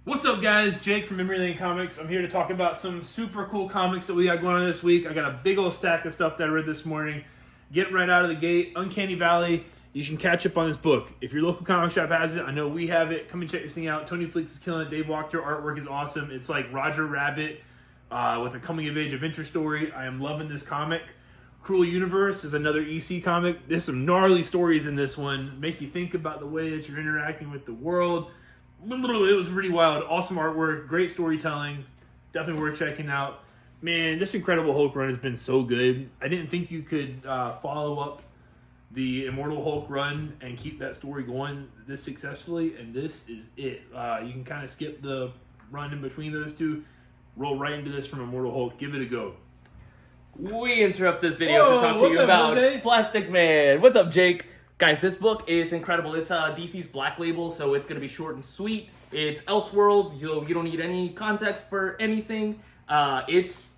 What's up, guys? Jake from Memory Lane Comics. I'm here to talk about some super cool comics that we got going on this week. I got a big old stack of stuff that I read this morning. Getting right out of the gate, Uncanny Valley. You can catch up on this book. If your local comic shop has it, I know we have it. Come and check this thing out. Tony Fleets is killing it. Dave Wachter artwork is awesome. It's like Roger Rabbit with a coming-of-age adventure story. I am loving this comic. Cruel Universe is another EC comic. There's some gnarly stories in this one. Make you think about the way that you're interacting with the world. It was really wild. Awesome artwork. Great storytelling. Definitely worth checking out. Man, this Incredible Hulk run has been so good. I didn't think you could follow up the Immortal Hulk run and keep that story going this successfully, and this is it. You can kind of skip the run in between those two, roll right into this from Immortal Hulk. Give it a go. We interrupt this video to talk to you about Plastic Man. What's up, Jake? Guys, this book is incredible. It's DC's Black Label, so it's going to be short and sweet. It's Elseworld. You don't need any context for anything. It's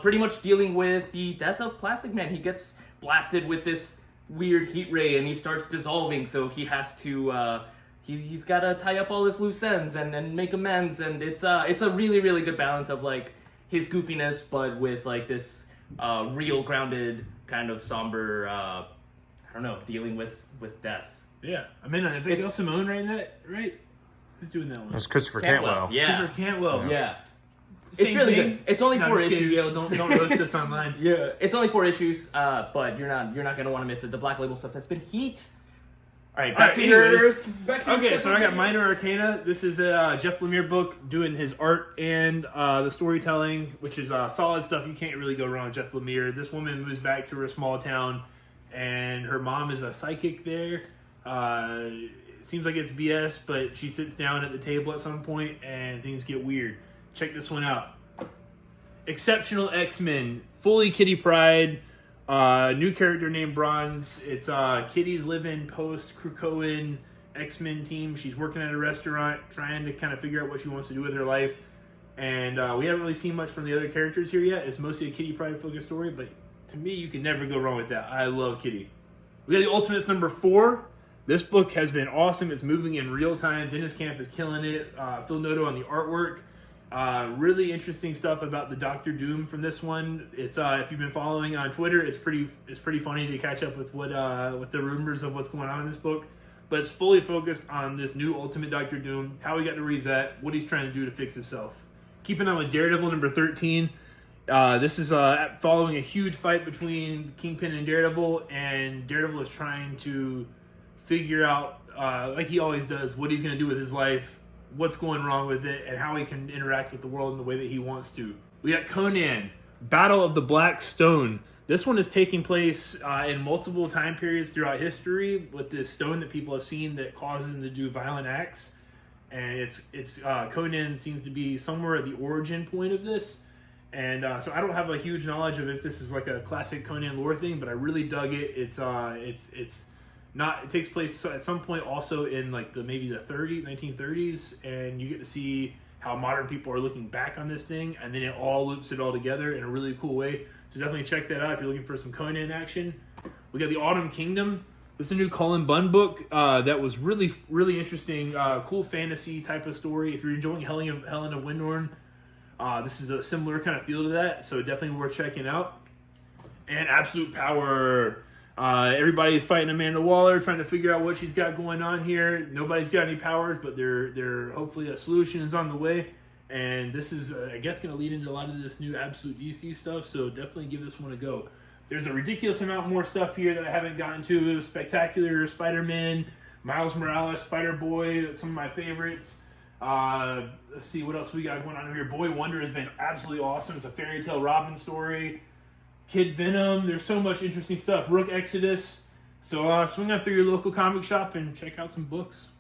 pretty much dealing with the death of Plastic Man. He gets blasted with this weird heat ray, and he starts dissolving, so he has to... He's got to tie up all his loose ends and make amends, and it's a really, really good balance of, like, his goofiness, but with, like, this real grounded kind of somber... I don't know, dealing with death. Yeah, I mean, is it Gail Simone writing that, right? Who's doing that one? It's Christopher Cantwell. Yeah. Christopher Cantwell. Yeah. Same It's really thing. good. It's only 4 issues. Gail, don't roast us online. Yeah. It's only 4 issues, but you're not gonna want to miss it. The Black Label stuff has been heat. All right, back to yours. Okay, so I got Minor Arcana. This is a Jeff Lemire book doing his art and the storytelling, which is solid stuff. You can't really go wrong with Jeff Lemire. This woman moves back to her small town, and her mom is a psychic there. It seems like it's BS, but she sits down at the table at some point and things get weird. Check this one out. Exceptional X-Men, fully Kitty Pryde, new character named Bronze. It's Kitty's living post Krakoan X-Men team. She's working at a restaurant trying to kind of figure out what she wants to do with her life. And we haven't really seen much from the other characters here yet. It's mostly a Kitty Pryde focused story, but to me, you can never go wrong with that. I love Kitty. We got the Ultimates number 4. This book has been awesome. It's moving in real time. Dennis Camp is killing it. Phil Noto on the artwork. Really interesting stuff about the Doctor Doom from this one. It's if you've been following on Twitter, it's pretty funny to catch up with what the rumors of what's going on in this book. But it's fully focused on this new Ultimate Doctor Doom, how he got to reset, what he's trying to do to fix himself. Keeping on with Daredevil number 13. This is following a huge fight between Kingpin and Daredevil is trying to figure out, like he always does, what he's going to do with his life, what's going wrong with it, and how he can interact with the world in the way that he wants to. We got Conan, Battle of the Black Stone. This one is taking place in multiple time periods throughout history with this stone that people have seen that causes them to do violent acts. And it's Conan seems to be somewhere at the origin point of this. And so I don't have a huge knowledge of if this is like a classic Conan lore thing, but I really dug it. It's not. It takes place at some point also in like maybe the 1930s, and you get to see how modern people are looking back on this thing, and then it all loops it all together in a really cool way. So definitely check that out if you're looking for some Conan action. We got the Autumn Kingdom. This is a new Cullen Bunn book that was really, really interesting. Cool fantasy type of story. If you're enjoying Helen of Windhorn, this is a similar kind of feel to that, so definitely worth checking out. And Absolute Power. Everybody's fighting Amanda Waller, trying to figure out what she's got going on here. Nobody's got any powers, but they're hopefully a solution is on the way. And this is, I guess, going to lead into a lot of this new Absolute DC stuff, so definitely give this one a go. There's a ridiculous amount more stuff here that I haven't gotten to. Spectacular Spider-Man, Miles Morales, Spider-Boy, some of my favorites. Let's see what else we got going on here. Boy Wonder has been absolutely awesome. It's a fairy tale Robin story. Kid Venom. There's so much interesting stuff. Rook Exodus. So swing out through your local comic shop and check out some books.